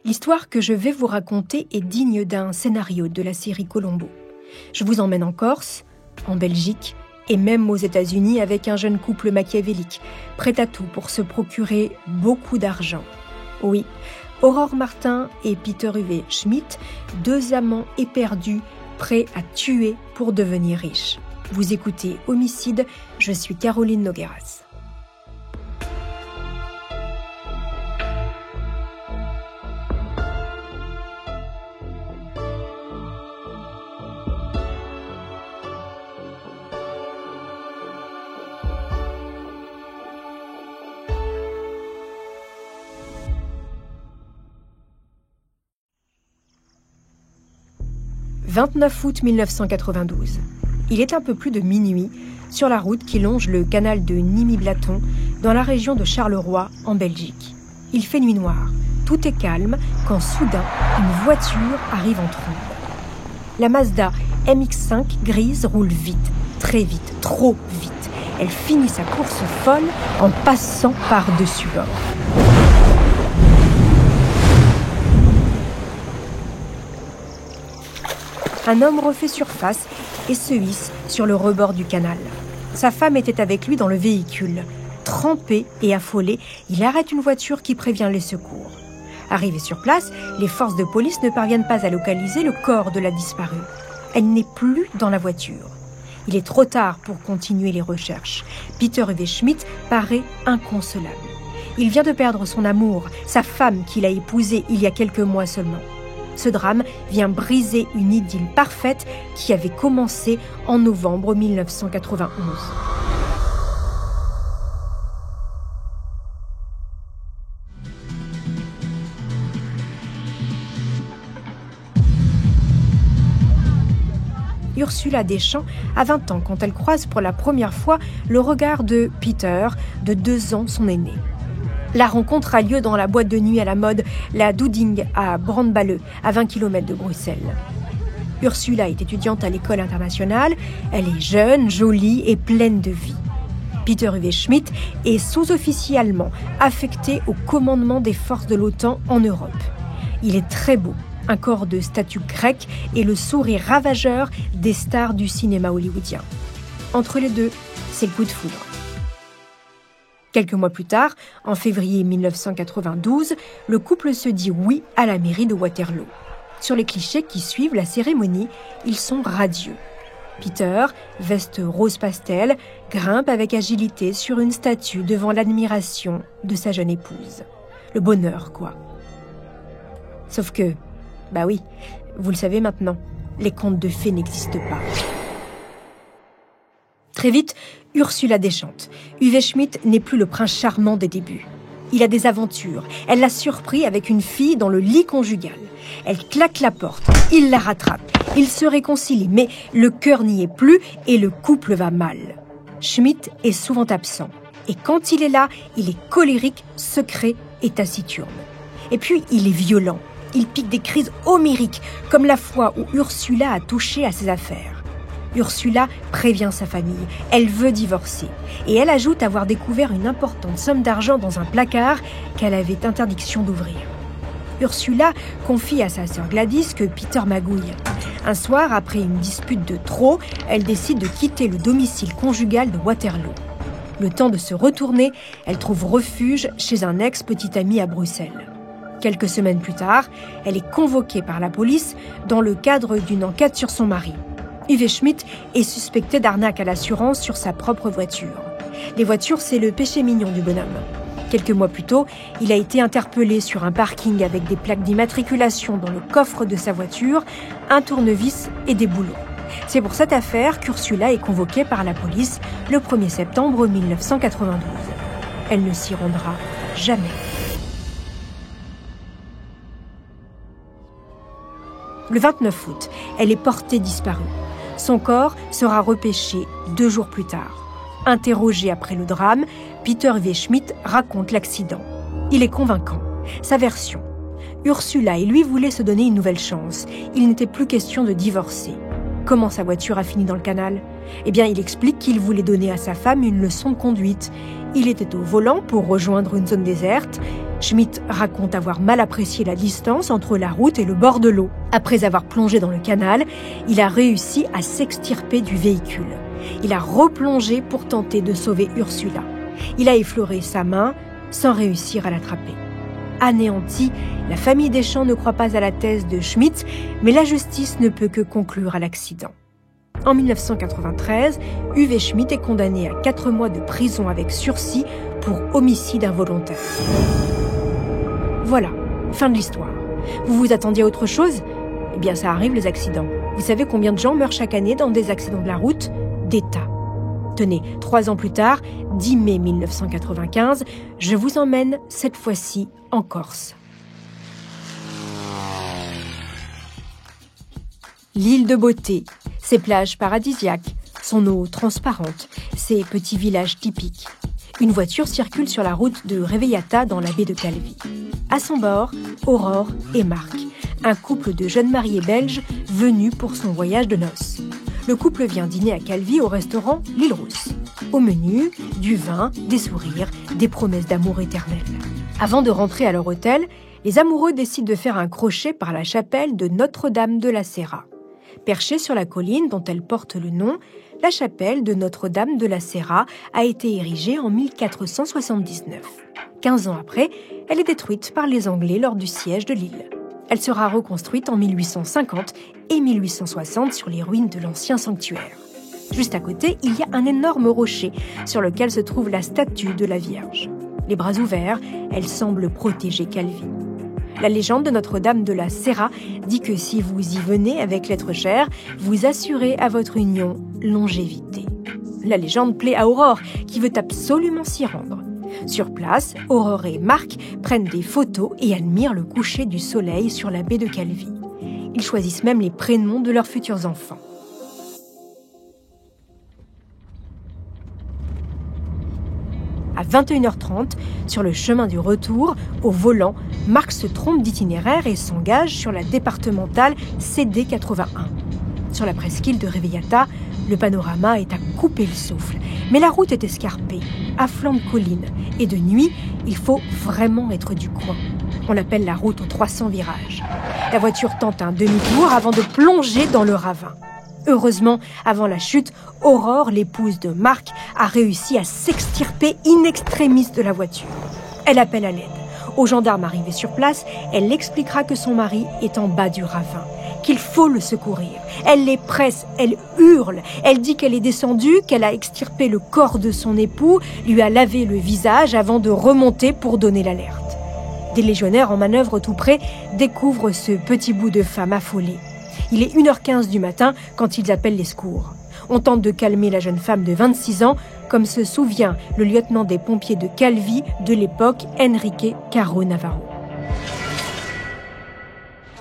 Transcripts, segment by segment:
L'histoire que je vais vous raconter est digne d'un scénario de la série Colombo. Je vous emmène en Corse, en Belgique et même aux États-Unis avec un jeune couple machiavélique, prêt à tout pour se procurer beaucoup d'argent. Oui, Aurore Martin et Peter Uwe Schmidt, deux amants éperdus, prêts à tuer pour devenir riches. Vous écoutez Homicide, je suis Caroline Nogueras. « 29 août 1992. Il est un peu plus de minuit sur la route qui longe le canal de Nimy-Blaton dans la région de Charleroi, en Belgique. Il fait nuit noire, tout est calme quand soudain une voiture arrive en trombe. La Mazda MX-5 grise roule vite, très vite, trop vite. Elle finit sa course folle en passant par-dessus bord. Un homme refait surface et se hisse sur le rebord du canal. Sa femme était avec lui dans le véhicule. Trempé et affolé, il arrête une voiture qui prévient les secours. Arrivés sur place, les forces de police ne parviennent pas à localiser le corps de la disparue. Elle n'est plus dans la voiture. Il est trop tard pour continuer les recherches. Peter Uwe Schmidt paraît inconsolable. Il vient de perdre son amour, sa femme qu'il a épousée il y a quelques mois seulement. Ce drame vient briser une idylle parfaite qui avait commencé en novembre 1991. Ursula Deschamps a 20 ans quand elle croise pour la première fois le regard de Peter, de 2 ans son aîné. La rencontre a lieu dans la boîte de nuit à la mode, la Dooding à Brandballeux, à 20 km de Bruxelles. Ursula est étudiante à l'école internationale, elle est jeune, jolie et pleine de vie. Peter Uwe Schmidt est sous-officier allemand, affecté au commandement des forces de l'OTAN en Europe. Il est très beau, un corps de statue grecque et le sourire ravageur des stars du cinéma hollywoodien. Entre les deux, c'est le coup de foudre. Quelques mois plus tard, en février 1992, le couple se dit oui à la mairie de Waterloo. Sur les clichés qui suivent la cérémonie, ils sont radieux. Peter, veste rose pastel, grimpe avec agilité sur une statue devant l'admiration de sa jeune épouse. Le bonheur, quoi. Sauf que, bah oui, vous le savez maintenant, les contes de fées n'existent pas. Très vite, Ursula déchante. Uwe Schmidt n'est plus le prince charmant des débuts. Il a des aventures. Elle l'a surpris avec une fille dans le lit conjugal. Elle claque la porte. Il la rattrape. Ils se réconcilient, mais le cœur n'y est plus et le couple va mal. Schmidt est souvent absent. Et quand il est là, il est colérique, secret et taciturne. Et puis, il est violent. Il pique des crises homériques, comme la fois où Ursula a touché à ses affaires. Ursula prévient sa famille. Elle veut divorcer. Et elle ajoute avoir découvert une importante somme d'argent dans un placard qu'elle avait interdiction d'ouvrir. Ursula confie à sa sœur Gladys que Peter magouille. Un soir, après une dispute de trop, elle décide de quitter le domicile conjugal de Waterloo. Le temps de se retourner, elle trouve refuge chez un ex-petit ami à Bruxelles. Quelques semaines plus tard, elle est convoquée par la police dans le cadre d'une enquête sur son mari. Uwe Schmidt est suspecté d'arnaque à l'assurance sur sa propre voiture. Les voitures, c'est le péché mignon du bonhomme. Quelques mois plus tôt, il a été interpellé sur un parking avec des plaques d'immatriculation dans le coffre de sa voiture, un tournevis et des boulons. C'est pour cette affaire qu'Ursula est convoquée par la police le 1er septembre 1992. Elle ne s'y rendra jamais. Le 29 août, elle est portée disparue. Son corps sera repêché 2 jours plus tard. Interrogé après le drame, Peter Uwe Schmidt raconte l'accident. Il est convaincant. Sa version. Ursula et lui voulaient se donner une nouvelle chance. Il n'était plus question de divorcer. Comment sa voiture a fini dans le canal ? Eh bien, il explique qu'il voulait donner à sa femme une leçon de conduite. Il était au volant pour rejoindre une zone déserte. Schmitt raconte avoir mal apprécié la distance entre la route et le bord de l'eau. Après avoir plongé dans le canal, il a réussi à s'extirper du véhicule. Il a replongé pour tenter de sauver Ursula. Il a effleuré sa main sans réussir à l'attraper. Anéantie, la famille Deschamps ne croit pas à la thèse de Schmitt, mais la justice ne peut que conclure à l'accident. En 1993, Uwe Schmitt est condamné à 4 mois de prison avec sursis pour homicide involontaire. Voilà, fin de l'histoire. Vous vous attendiez à autre chose ? Eh bien, ça arrive, les accidents. Vous savez combien de gens meurent chaque année dans des accidents de la route ? Des tas. Tenez, 3 ans plus tard, 10 mai 1995, je vous emmène cette fois-ci en Corse. L'île de beauté, ses plages paradisiaques, son eau transparente, ses petits villages typiques. Une voiture circule sur la route de Reveillata dans la baie de Calvi. À son bord, Aurore et Marc, un couple de jeunes mariés belges venus pour son voyage de noces. Le couple vient dîner à Calvi au restaurant L'Île Rousse. Au menu, du vin, des sourires, des promesses d'amour éternel. Avant de rentrer à leur hôtel, les amoureux décident de faire un crochet par la chapelle de Notre-Dame de la Serra. Perchée sur la colline dont elle porte le nom, la chapelle de Notre-Dame de la Serra a été érigée en 1479. 15 ans après, elle est détruite par les Anglais lors du siège de l'île. Elle sera reconstruite en 1850 et 1860 sur les ruines de l'ancien sanctuaire. Juste à côté, il y a un énorme rocher sur lequel se trouve la statue de la Vierge. Les bras ouverts, elle semble protéger Calvi. La légende de Notre-Dame de la Serra dit que si vous y venez avec l'être cher, vous assurez à votre union longévité. La légende plaît à Aurore, qui veut absolument s'y rendre. Sur place, Aurore et Marc prennent des photos et admirent le coucher du soleil sur la baie de Calvi. Ils choisissent même les prénoms de leurs futurs enfants. À 21h30, sur le chemin du retour, au volant, Marc se trompe d'itinéraire et s'engage sur la départementale CD81. Sur la presqu'île de Reveillata, le panorama est à couper le souffle. Mais la route est escarpée, à flanc de colline. Et de nuit, il faut vraiment être du coin. On l'appelle la route aux 300 virages. La voiture tente un demi-tour avant de plonger dans le ravin. Heureusement, avant la chute, Aurore, l'épouse de Marc, a réussi à s'extirper in extremis de la voiture. Elle appelle à l'aide. Aux gendarmes arrivés sur place, elle expliquera que son mari est en bas du ravin, qu'il faut le secourir. Elle les presse, elle hurle. Elle dit qu'elle est descendue, qu'elle a extirpé le corps de son époux, lui a lavé le visage avant de remonter pour donner l'alerte. Des légionnaires en manœuvre tout près découvrent ce petit bout de femme affolée. Il est 1h15 du matin quand ils appellent les secours. On tente de calmer la jeune femme de 26 ans, comme se souvient le lieutenant des pompiers de Calvi de l'époque, Enrique Caro Navarro.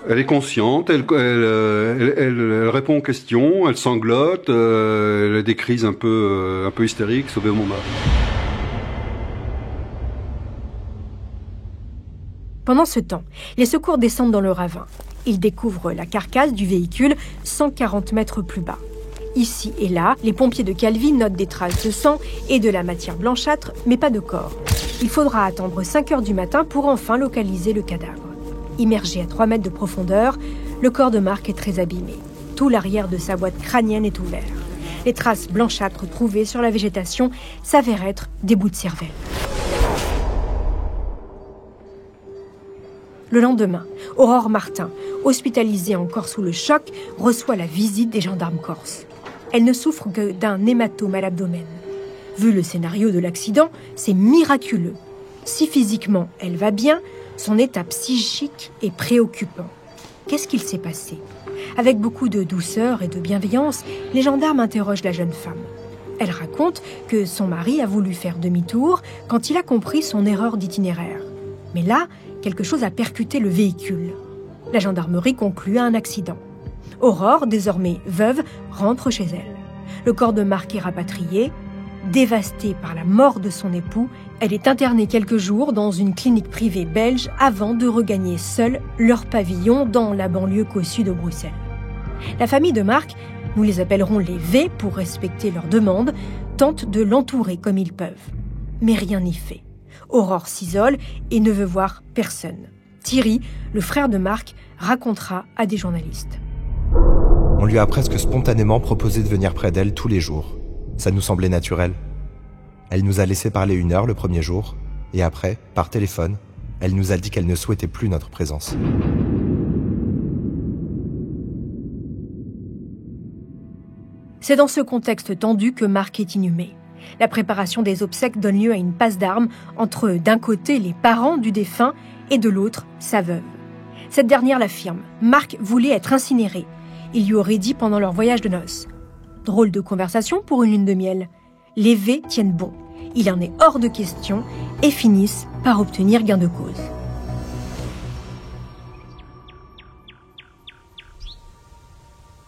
Elle est consciente, elle répond aux questions, elle sanglote, elle a des crises un peu hystériques, sauvez mon mari. Pendant ce temps, les secours descendent dans le ravin. Ils découvrent la carcasse du véhicule 140 mètres plus bas. Ici et là, les pompiers de Calvi notent des traces de sang et de la matière blanchâtre, mais pas de corps. Il faudra attendre 5 heures du matin pour enfin localiser le cadavre. Immergé à 3 mètres de profondeur, le corps de Marc est très abîmé. Tout l'arrière de sa boîte crânienne est ouvert. Les traces blanchâtres trouvées sur la végétation s'avèrent être des bouts de cervelle. Le lendemain, Aurore Martin, hospitalisée encore sous le choc, reçoit la visite des gendarmes corses. Elle ne souffre que d'un hématome à l'abdomen. Vu le scénario de l'accident, c'est miraculeux. Si physiquement elle va bien, son état psychique est préoccupant. Qu'est-ce qu'il s'est passé ? Avec beaucoup de douceur et de bienveillance, les gendarmes interrogent la jeune femme. Elle raconte que son mari a voulu faire demi-tour quand il a compris son erreur d'itinéraire. Mais là, quelque chose a percuté le véhicule. La gendarmerie conclut à un accident. Aurore, désormais veuve, rentre chez elle. Le corps de Marc est rapatrié. Dévastée par la mort de son époux, elle est internée quelques jours dans une clinique privée belge avant de regagner seule leur pavillon dans la banlieue cossue de Bruxelles. La famille de Marc, nous les appellerons les V pour respecter leurs demandes, tente de l'entourer comme ils peuvent. Mais rien n'y fait. Aurore s'isole et ne veut voir personne. Thierry, le frère de Marc, racontera à des journalistes. On lui a presque spontanément proposé de venir près d'elle tous les jours. Ça nous semblait naturel. Elle nous a laissé parler 1 heure le premier jour, et après, par téléphone, elle nous a dit qu'elle ne souhaitait plus notre présence. C'est dans ce contexte tendu que Marc est inhumé. La préparation des obsèques donne lieu à une passe d'armes entre, d'un côté, les parents du défunt et de l'autre, sa veuve. Cette dernière l'affirme. Marc voulait être incinéré. Il lui aurait dit pendant leur voyage de noces. Drôle de conversation pour une lune de miel. Les vœux tiennent bon. Il en est hors de question et finissent par obtenir gain de cause.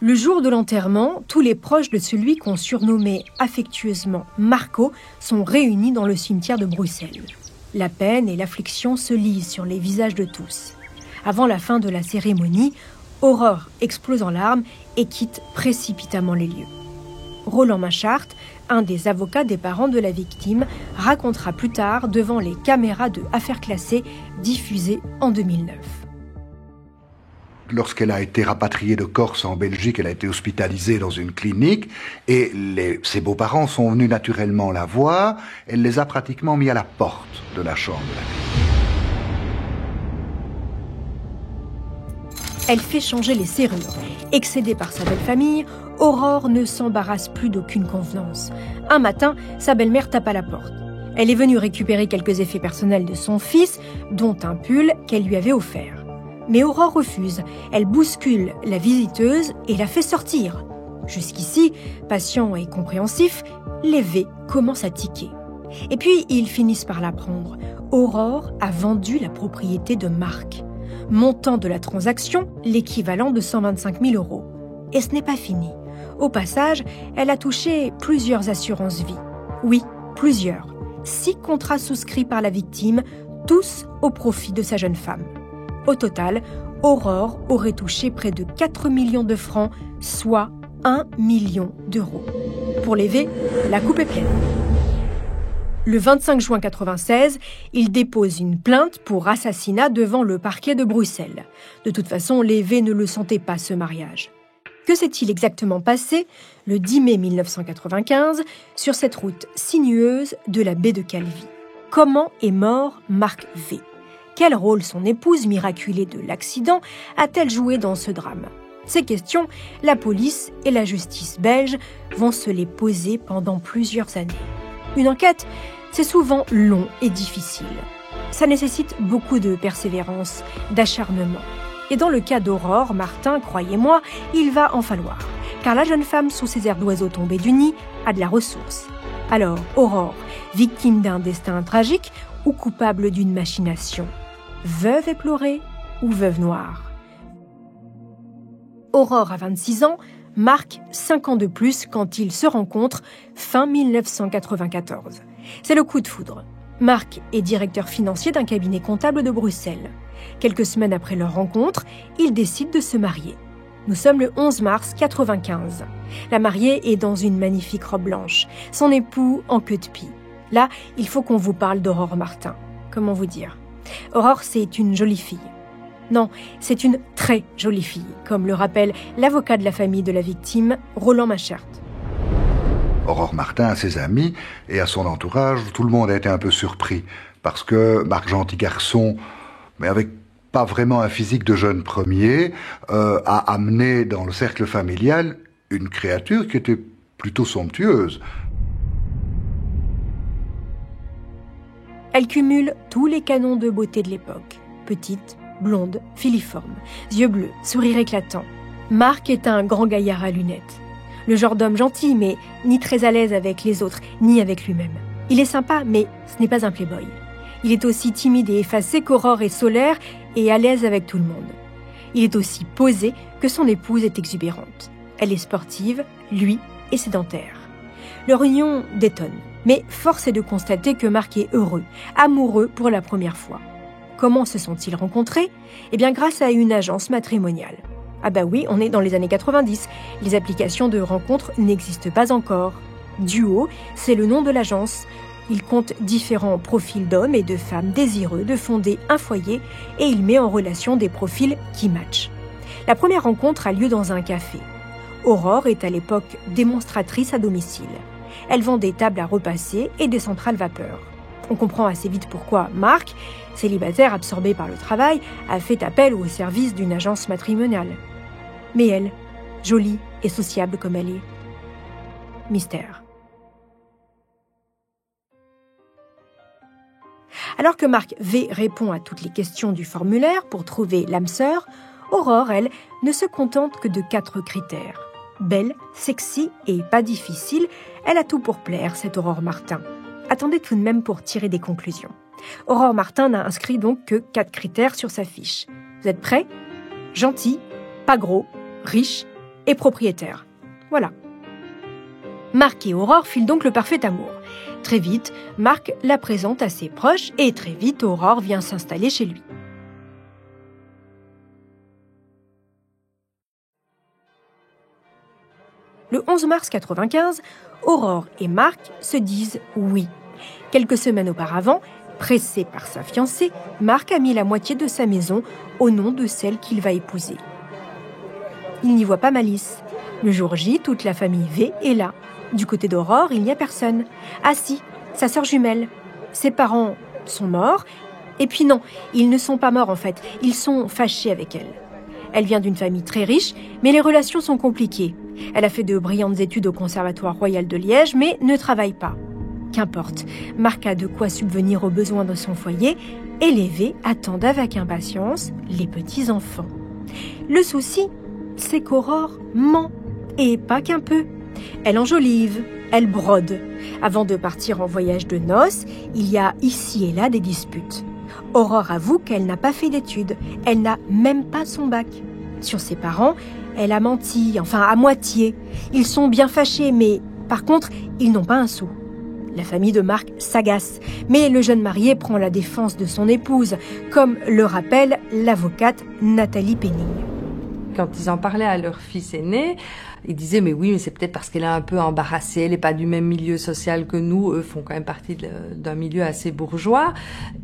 Le jour de l'enterrement, tous les proches de celui qu'on surnommait affectueusement Marco sont réunis dans le cimetière de Bruxelles. La peine et l'affliction se lisent sur les visages de tous. Avant la fin de la cérémonie, Aurore explose en larmes et quitte précipitamment les lieux. Roland Machart, un des avocats des parents de la victime, racontera plus tard devant les caméras de Affaires classées diffusées en 2009. Lorsqu'elle a été rapatriée de Corse en Belgique, elle a été hospitalisée dans une clinique et ses beaux-parents sont venus naturellement la voir. Elle les a pratiquement mis à la porte de la chambre de la clinique. Elle fait changer les serrures. Excédée par sa belle famille, Aurore ne s'embarrasse plus d'aucune convenance. Un matin, sa belle-mère tape à la porte. Elle est venue récupérer quelques effets personnels de son fils, dont un pull qu'elle lui avait offert. Mais Aurore refuse. Elle bouscule la visiteuse et la fait sortir. Jusqu'ici, patient et compréhensif, les V commencent à tiquer. Et puis, ils finissent par l'apprendre. Aurore a vendu la propriété de Marc. Montant de la transaction, l'équivalent de 125 000 €. Et ce n'est pas fini. Au passage, elle a touché plusieurs assurances-vie. Oui, plusieurs. 6 contrats souscrits par la victime, tous au profit de sa jeune femme. Au total, Aurore aurait touché près de 4 millions de francs, soit 1 million d'euros. Pour les V, la coupe est pleine. Le 25 juin 1996, il dépose une plainte pour assassinat devant le parquet de Bruxelles. De toute façon, les V ne le sentaient pas, ce mariage. Que s'est-il exactement passé le 10 mai 1995 sur cette route sinueuse de la baie de Calvi? Comment est mort Marc V? Quel rôle son épouse miraculée de l'accident a-t-elle joué dans ce drame? Ces questions, la police et la justice belge vont se les poser pendant plusieurs années. Une enquête, c'est souvent long et difficile. Ça nécessite beaucoup de persévérance, d'acharnement. Et dans le cas d'Aurore Martin, croyez-moi, il va en falloir. Car la jeune femme, sous ses airs d'oiseau tombée du nid, a de la ressource. Alors, Aurore, victime d'un destin tragique ou coupable d'une machination? Veuve éplorée ou veuve noire? Aurore a 26 ans, Marc 5 ans de plus quand ils se rencontrent fin 1994. C'est le coup de foudre. Marc est directeur financier d'un cabinet comptable de Bruxelles. Quelques semaines après leur rencontre, ils décident de se marier. Nous sommes le 11 mars 1995. La mariée est dans une magnifique robe blanche, son époux en queue de pie. Là, il faut qu'on vous parle d'Aurore Martin. Comment vous dire? Aurore, c'est une jolie fille. Non, c'est une très jolie fille, comme le rappelle l'avocat de la famille de la victime, Roland Machart. Aurore Martin, à ses amis et à son entourage, tout le monde a été un peu surpris parce que Marc, gentil garçon, mais avec pas vraiment un physique de jeune premier, a amené dans le cercle familial une créature qui était plutôt somptueuse. Elle cumule tous les canons de beauté de l'époque. Petite, blonde, filiforme, yeux bleus, sourire éclatant. Marc est un grand gaillard à lunettes. Le genre d'homme gentil, mais ni très à l'aise avec les autres, ni avec lui-même. Il est sympa, mais ce n'est pas un playboy. Il est aussi timide et effacé qu'Aurore est solaire et à l'aise avec tout le monde. Il est aussi posé que son épouse est exubérante. Elle est sportive, lui est sédentaire. Leur union détonne. Mais force est de constater que Marc est heureux, amoureux pour la première fois. Comment se sont-ils rencontrés? Eh bien, grâce à une agence matrimoniale. Ah bah oui, on est dans les années 90. Les applications de rencontres n'existent pas encore. Duo, c'est le nom de l'agence. Il compte différents profils d'hommes et de femmes désireux de fonder un foyer et il met en relation des profils qui matchent. La première rencontre a lieu dans un café. Aurore est à l'époque démonstratrice à domicile. Elle vend des tables à repasser et des centrales vapeur. On comprend assez vite pourquoi Marc, célibataire absorbé par le travail, a fait appel au service d'une agence matrimoniale. Mais elle, jolie et sociable comme elle est, mystère. Alors que Marc V répond à toutes les questions du formulaire pour trouver l'âme sœur, Aurore, elle, ne se contente que de 4 critères. Belle, sexy et pas difficile, elle a tout pour plaire, cette Aurore Martin. Attendez tout de même pour tirer des conclusions. Aurore Martin n'a inscrit donc que 4 critères sur sa fiche. Vous êtes prêts ? Gentil, pas gros, riche et propriétaire. Voilà. Marc et Aurore filent donc le parfait amour. Très vite, Marc la présente à ses proches et très vite, Aurore vient s'installer chez lui. Le 11 mars 1995, Aurore et Marc se disent oui. Quelques semaines auparavant, pressé par sa fiancée, Marc a mis la moitié de sa maison au nom de celle qu'il va épouser. Il n'y voit pas malice. Le jour J, toute la famille V est là. Du côté d'Aurore, il n'y a personne. Ah si, sa sœur jumelle. Ses parents sont morts. Et puis non, ils ne sont pas morts en fait. Ils sont fâchés avec elle. Elle vient d'une famille très riche, mais les relations sont compliquées. Elle a fait de brillantes études au Conservatoire Royal de Liège, mais ne travaille pas. Qu'importe, Marc a de quoi subvenir aux besoins de son foyer et les V attendent avec impatience les petits-enfants. Le souci, c'est qu'Aurore ment, et pas qu'un peu. Elle enjolive, elle brode. Avant de partir en voyage de noces, il y a ici et là des disputes. Aurore avoue qu'elle n'a pas fait d'études, elle n'a même pas son bac. Sur ses parents, elle a menti, enfin à moitié. Ils sont bien fâchés, mais par contre, ils n'ont pas un sou. La famille de Marc s'agace, mais le jeune marié prend la défense de son épouse, comme le rappelle l'avocate Nathalie Penning. Quand ils en parlaient à leur fils aîné, ils disaient mais oui, mais c'est peut-être parce qu'elle est un peu embarrassée, elle n'est pas du même milieu social que nous, eux font quand même partie d'un milieu assez bourgeois,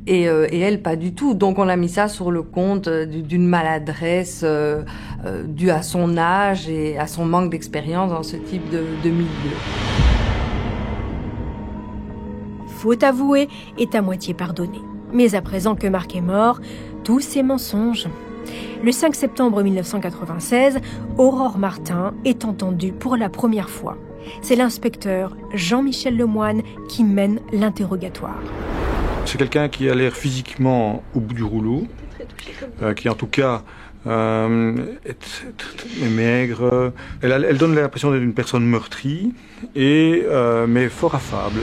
et elle pas du tout. Donc on a mis ça sur le compte d'une maladresse due à son âge et à son manque d'expérience dans ce type de milieu. Faute avouée est à moitié pardonnée. Mais à présent que Marc est mort, tous ces mensonges. Le 5 septembre 1996, Aurore Martin est entendue pour la première fois. C'est l'inspecteur Jean-Michel Lemoine qui mène l'interrogatoire. C'est quelqu'un qui a l'air physiquement au bout du rouleau, qui en tout cas est maigre. Elle donne l'impression d'être une personne meurtrie, mais fort affable.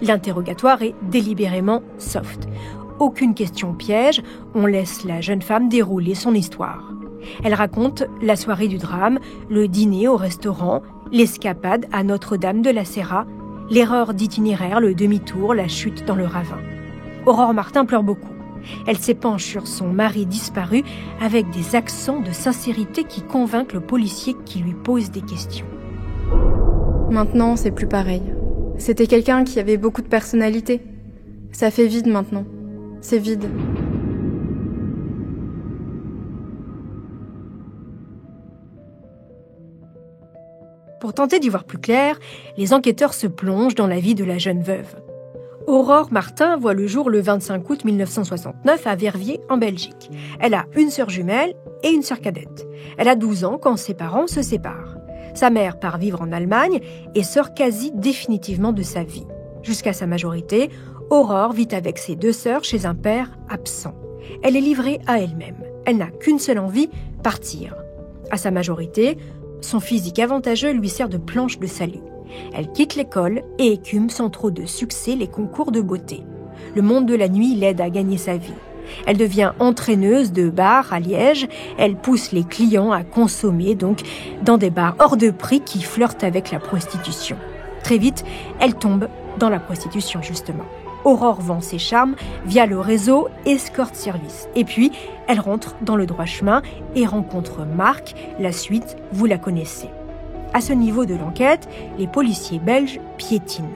L'interrogatoire est délibérément soft. Aucune question piège, on laisse la jeune femme dérouler son histoire. Elle raconte la soirée du drame, le dîner au restaurant, l'escapade à Notre-Dame de la Serra, l'erreur d'itinéraire, le demi-tour, la chute dans le ravin. Aurore Martin pleure beaucoup. Elle s'épanche sur son mari disparu avec des accents de sincérité qui convainquent le policier qui lui pose des questions. Maintenant, c'est plus pareil. C'était quelqu'un qui avait beaucoup de personnalité. Ça fait vide maintenant. C'est vide. Pour tenter d'y voir plus clair, les enquêteurs se plongent dans la vie de la jeune veuve. Aurore Martin voit le jour le 25 août 1969 à Verviers, en Belgique. Elle a une sœur jumelle et une sœur cadette. Elle a 12 ans quand ses parents se séparent. Sa mère part vivre en Allemagne et sort quasi définitivement de sa vie. Jusqu'à sa majorité, Aurore vit avec ses 2 sœurs chez un père absent. Elle est livrée à elle-même. Elle n'a qu'une seule envie, partir. À sa majorité, son physique avantageux lui sert de planche de salut. Elle quitte l'école et écume sans trop de succès les concours de beauté. Le monde de la nuit l'aide à gagner sa vie. Elle devient entraîneuse de bars à Liège. Elle pousse les clients à consommer donc dans des bars hors de prix qui flirtent avec la prostitution. Très vite, elle tombe dans la prostitution justement. Aurore vend ses charmes via le réseau Escort Service. Et puis, elle rentre dans le droit chemin et rencontre Marc. La suite, vous la connaissez. À ce niveau de l'enquête, les policiers belges piétinent.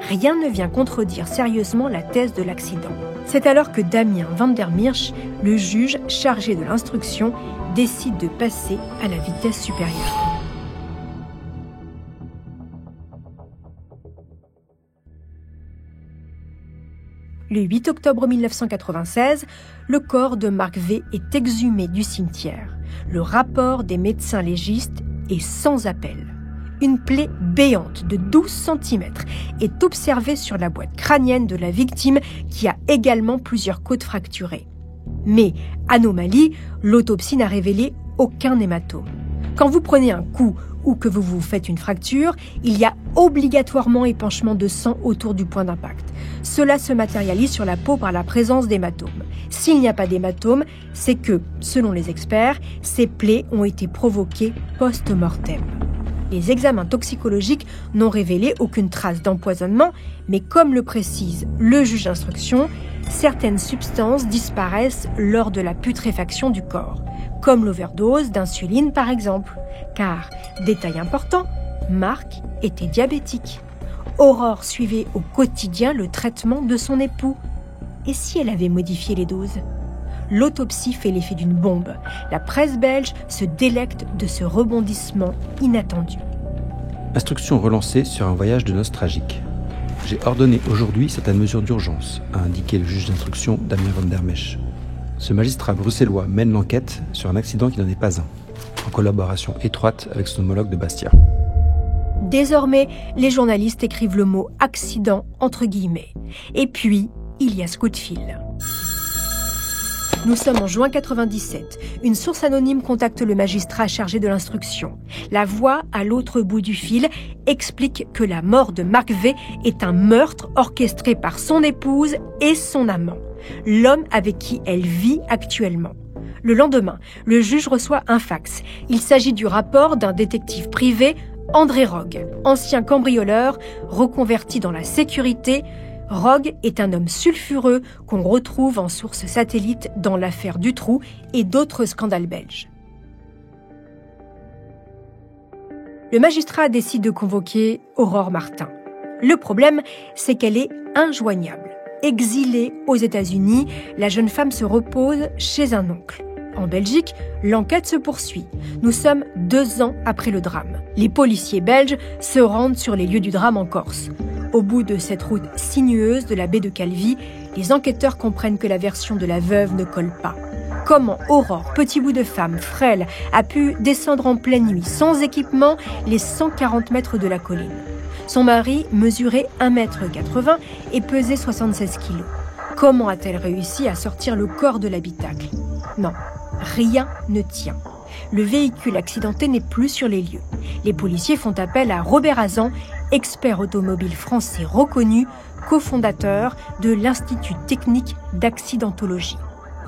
Rien ne vient contredire sérieusement la thèse de l'accident. C'est alors que Damien van der Meersch, le juge chargé de l'instruction, décide de passer à la vitesse supérieure. Le 8 octobre 1996, le corps de Marc V est exhumé du cimetière. Le rapport des médecins légistes est sans appel. Une plaie béante de 12 cm est observée sur la boîte crânienne de la victime qui a également plusieurs côtes fracturées. Mais, anomalie, l'autopsie n'a révélé aucun hématome. Quand vous prenez un coup ou que vous vous faites une fracture, il y a obligatoirement épanchement de sang autour du point d'impact. Cela se matérialise sur la peau par la présence d'hématomes. S'il n'y a pas d'hématome, c'est que, selon les experts, ces plaies ont été provoquées post-mortem. Les examens toxicologiques n'ont révélé aucune trace d'empoisonnement, mais comme le précise le juge d'instruction, certaines substances disparaissent lors de la putréfaction du corps, comme l'overdose d'insuline par exemple. Car, détail important, Marc était diabétique. Aurore suivait au quotidien le traitement de son époux. Et si elle avait modifié les doses ? L'autopsie fait l'effet d'une bombe. La presse belge se délecte de ce rebondissement inattendu. Instruction relancée sur un voyage de noces tragique. J'ai ordonné aujourd'hui certaines mesures d'urgence, a indiqué le juge d'instruction Damien van der Meersch. Ce magistrat bruxellois mène l'enquête sur un accident qui n'en est pas un, en collaboration étroite avec son homologue de Bastia. Désormais, les journalistes écrivent le mot « accident » entre guillemets. Et puis, il y a ce coup de fil. Nous sommes en juin 97. Une source anonyme contacte le magistrat chargé de l'instruction. La voix, à l'autre bout du fil, explique que la mort de Marc V est un meurtre orchestré par son épouse et son amant, l'homme avec qui elle vit actuellement. Le lendemain, le juge reçoit un fax. Il s'agit du rapport d'un détective privé, André Rogue, ancien cambrioleur, reconverti dans la sécurité. Rogue est un homme sulfureux qu'on retrouve en source satellite dans l'affaire Dutroux et d'autres scandales belges. Le magistrat décide de convoquer Aurore Martin. Le problème, c'est qu'elle est injoignable. Exilée aux États-Unis, la jeune femme se repose chez un oncle. En Belgique, l'enquête se poursuit. Nous sommes 2 ans après le drame. Les policiers belges se rendent sur les lieux du drame en Corse. Au bout de cette route sinueuse de la baie de Calvi, les enquêteurs comprennent que la version de la veuve ne colle pas. Comment Aurore, petit bout de femme frêle, a pu descendre en pleine nuit, sans équipement, les 140 mètres de la colline ? Son mari mesurait 1,80 m et pesait 76 kg. Comment a-t-elle réussi à sortir le corps de l'habitacle ? Non, rien ne tient. Le véhicule accidenté n'est plus sur les lieux. Les policiers font appel à Robert Hazan, expert automobile français reconnu, cofondateur de l'Institut technique d'accidentologie.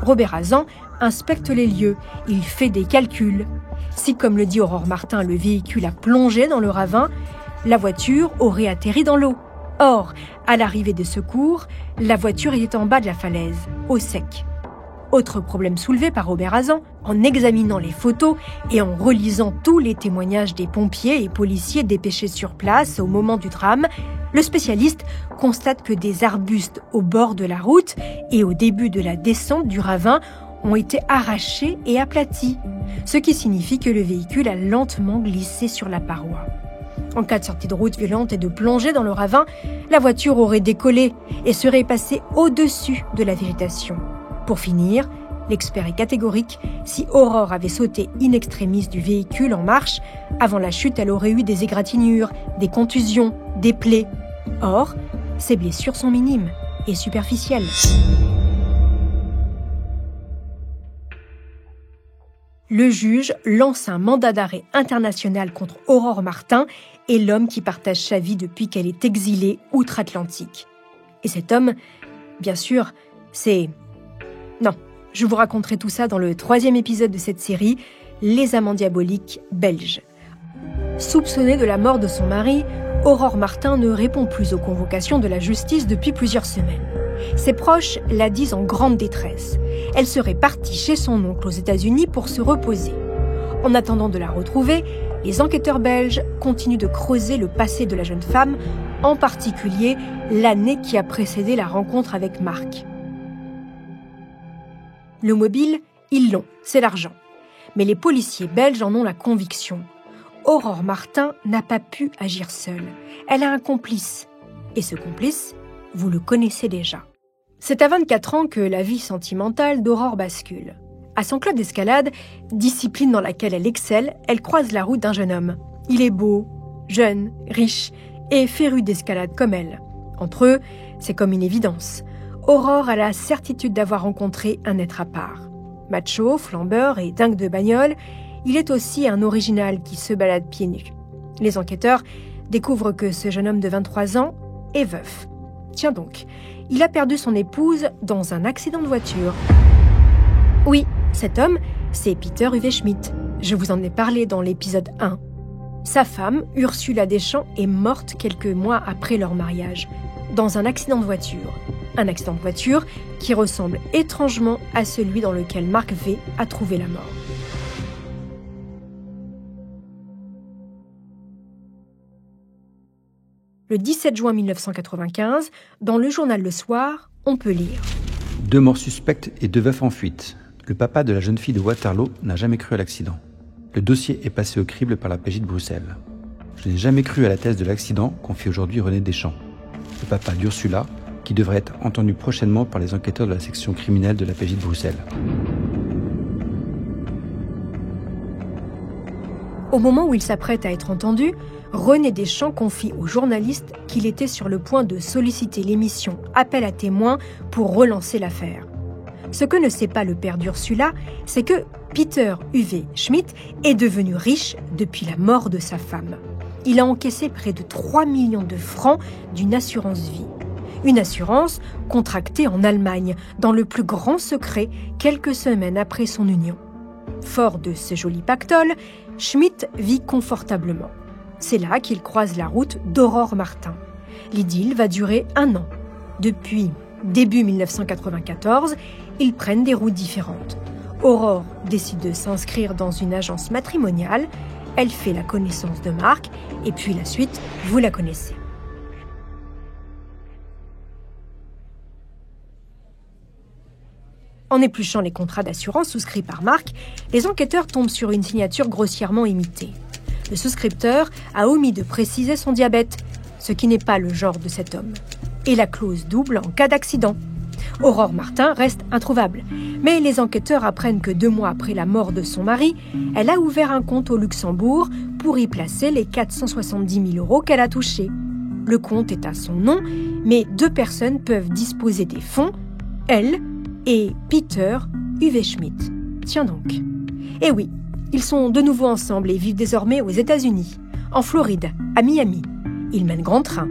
Robert Hazan inspecte les lieux, il fait des calculs. Si, comme le dit Aurore Martin, le véhicule a plongé dans le ravin, la voiture aurait atterri dans l'eau. Or, à l'arrivée des secours, la voiture était en bas de la falaise, au sec. Autre problème soulevé par Robert Hazan, en examinant les photos et en relisant tous les témoignages des pompiers et policiers dépêchés sur place au moment du drame, le spécialiste constate que des arbustes au bord de la route et au début de la descente du ravin ont été arrachés et aplatis, ce qui signifie que le véhicule a lentement glissé sur la paroi. En cas de sortie de route violente et de plongée dans le ravin, la voiture aurait décollé et serait passée au-dessus de la végétation. Pour finir, l'expert est catégorique, si Aurore avait sauté in extremis du véhicule en marche, avant la chute, elle aurait eu des égratignures, des contusions, des plaies. Or, ces blessures sont minimes et superficielles. Le juge lance un mandat d'arrêt international contre Aurore Martin et l'homme qui partage sa vie depuis qu'elle est exilée outre-Atlantique. Et cet homme, bien sûr, c'est... Non, je vous raconterai tout ça dans le 3e épisode de cette série, Les Amants diaboliques belges. Soupçonnée de la mort de son mari, Aurore Martin ne répond plus aux convocations de la justice depuis plusieurs semaines. Ses proches la disent en grande détresse. Elle serait partie chez son oncle aux États-Unis pour se reposer. En attendant de la retrouver, Les enquêteurs belges continuent de creuser le passé de la jeune femme, en particulier l'année qui a précédé la rencontre avec Marc. Le mobile, ils l'ont, c'est l'argent. Mais les policiers belges en ont la conviction. Aurore Martin n'a pas pu agir seule. Elle a un complice. Et ce complice, vous le connaissez déjà. C'est à 24 ans que la vie sentimentale d'Aurore bascule. À son club d'escalade, discipline dans laquelle elle excelle, elle croise la route d'un jeune homme. Il est beau, jeune, riche et féru d'escalade comme elle. Entre eux, c'est comme une évidence. Aurore a la certitude d'avoir rencontré un être à part. Macho, flambeur et dingue de bagnole, il est aussi un original qui se balade pieds nus. Les enquêteurs découvrent que ce jeune homme de 23 ans est veuf. Tiens donc, il a perdu son épouse dans un accident de voiture. Oui, cet homme, c'est Peter Hüveschmidt. Je vous en ai parlé dans l'épisode 1. Sa femme, Ursula Deschamps, est morte quelques mois après leur mariage, dans un accident de voiture. Un accident de voiture qui ressemble étrangement à celui dans lequel Marc V a trouvé la mort. Le 17 juin 1995, dans le journal Le Soir, on peut lire « 2 morts suspectes et 2 veufs en fuite. Le papa de la jeune fille de Waterloo n'a jamais cru à l'accident. Le dossier est passé au crible par la PJ de Bruxelles. Je n'ai jamais cru à la thèse de l'accident confie aujourd'hui René Deschamps, le papa d'Ursula, qui devrait être entendu prochainement par les enquêteurs de la section criminelle de la PJ de Bruxelles. » Au moment où il s'apprête à être entendu, René Deschamps confie aux journalistes qu'il était sur le point de solliciter l'émission Appel à témoins pour relancer l'affaire. Ce que ne sait pas le père d'Ursula, c'est que Peter Hüveschmidt est devenu riche depuis la mort de sa femme. Il a encaissé près de 3 millions de francs d'une assurance vie. Une assurance contractée en Allemagne, dans le plus grand secret, quelques semaines après son union. Fort de ce joli pactole, Schmidt vit confortablement. C'est là qu'il croise la route d'Aurore Martin. L'idylle va durer 1 an. Depuis début 1994, ils prennent des routes différentes. Aurore décide de s'inscrire dans une agence matrimoniale. Elle fait la connaissance de Marc, et puis la suite, vous la connaissez. En épluchant les contrats d'assurance souscrits par Marc, les enquêteurs tombent sur une signature grossièrement imitée. Le souscripteur a omis de préciser son diabète, ce qui n'est pas le genre de cet homme. Et la clause double en cas d'accident. Aurore Martin reste introuvable, mais les enquêteurs apprennent que 2 mois après la mort de son mari, elle a ouvert un compte au Luxembourg pour y placer les 470 000 € qu'elle a touchés. Le compte est à son nom, mais 2 personnes peuvent disposer des fonds, elle et Peter Hüveschmidt. Tiens donc. Eh oui, ils sont de nouveau ensemble et vivent désormais aux États-Unis, en Floride, à Miami. Ils mènent grand train.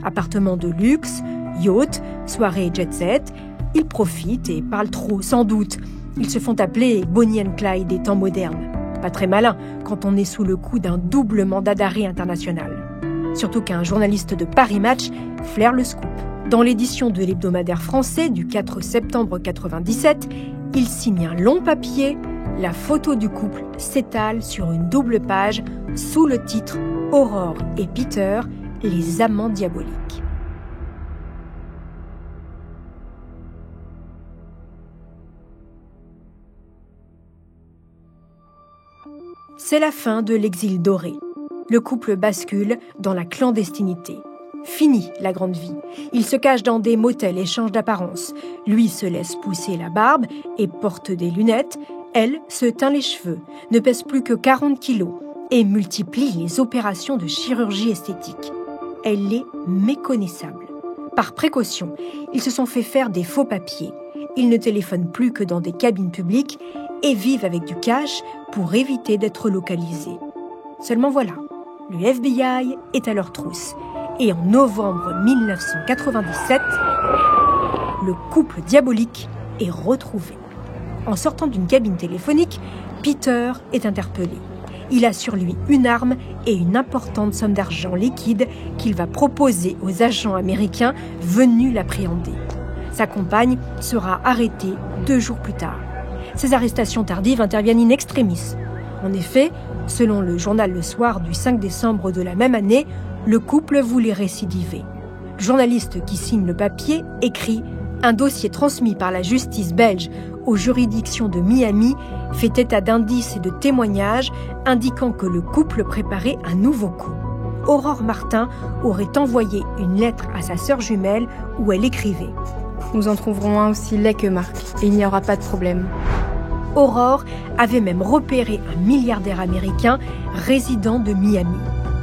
Appartements de luxe, yacht, soirées jet-set. Ils profitent et parlent trop, sans doute. Ils se font appeler Bonnie and Clyde des temps modernes. Pas très malin quand on est sous le coup d'un double mandat d'arrêt international. Surtout qu'un journaliste de Paris Match flaire le scoop. Dans l'édition de l'hebdomadaire français du 4 septembre 1997, il signe un long papier. La photo du couple s'étale sur une double page sous le titre « Aurore et Peter, les amants diaboliques ». C'est la fin de l'exil doré. Le couple bascule dans la clandestinité. Fini la grande vie. Il se cache dans des motels et change d'apparence. Lui se laisse pousser la barbe et porte des lunettes. Elle se teint les cheveux, ne pèse plus que 40 kilos et multiplie les opérations de chirurgie esthétique. Elle est méconnaissable. Par précaution, ils se sont fait faire des faux papiers. Ils ne téléphonent plus que dans des cabines publiques et vivent avec du cash pour éviter d'être localisés. Seulement voilà, le FBI est à leur trousse. Et en novembre 1997, le couple diabolique est retrouvé. En sortant d'une cabine téléphonique, Peter est interpellé. Il a sur lui une arme et une importante somme d'argent liquide qu'il va proposer aux agents américains venus l'appréhender. Sa compagne sera arrêtée 2 jours plus tard. Ces arrestations tardives interviennent in extremis. En effet, Selon le journal Le Soir du 5 décembre de la même année, le couple voulait récidiver. Le journaliste qui signe le papier écrit « Un dossier transmis par la justice belge aux juridictions de Miami fait état d'indices et de témoignages indiquant que le couple préparait un nouveau coup. Aurore Martin aurait envoyé une lettre à sa sœur jumelle où elle écrivait « Nous en trouverons un aussi laid que Marc, et il n'y aura pas de problème. » Aurore avait même repéré un milliardaire américain résident de Miami.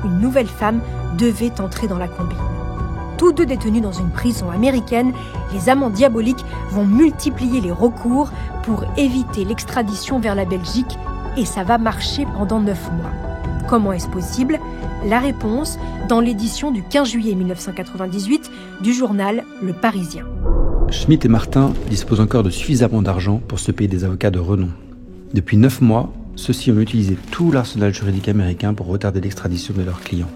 Une nouvelle femme devait entrer dans la combine. Tous deux détenus dans une prison américaine, les amants diaboliques vont multiplier les recours pour éviter l'extradition vers la Belgique et ça va marcher pendant 9 mois. Comment est-ce possible ? La réponse dans l'édition du 15 juillet 1998 du journal Le Parisien. Schmitt et Martin disposent encore de suffisamment d'argent pour se payer des avocats de renom. Depuis 9 mois, ceux-ci ont utilisé tout l'arsenal juridique américain pour retarder l'extradition de leurs clients.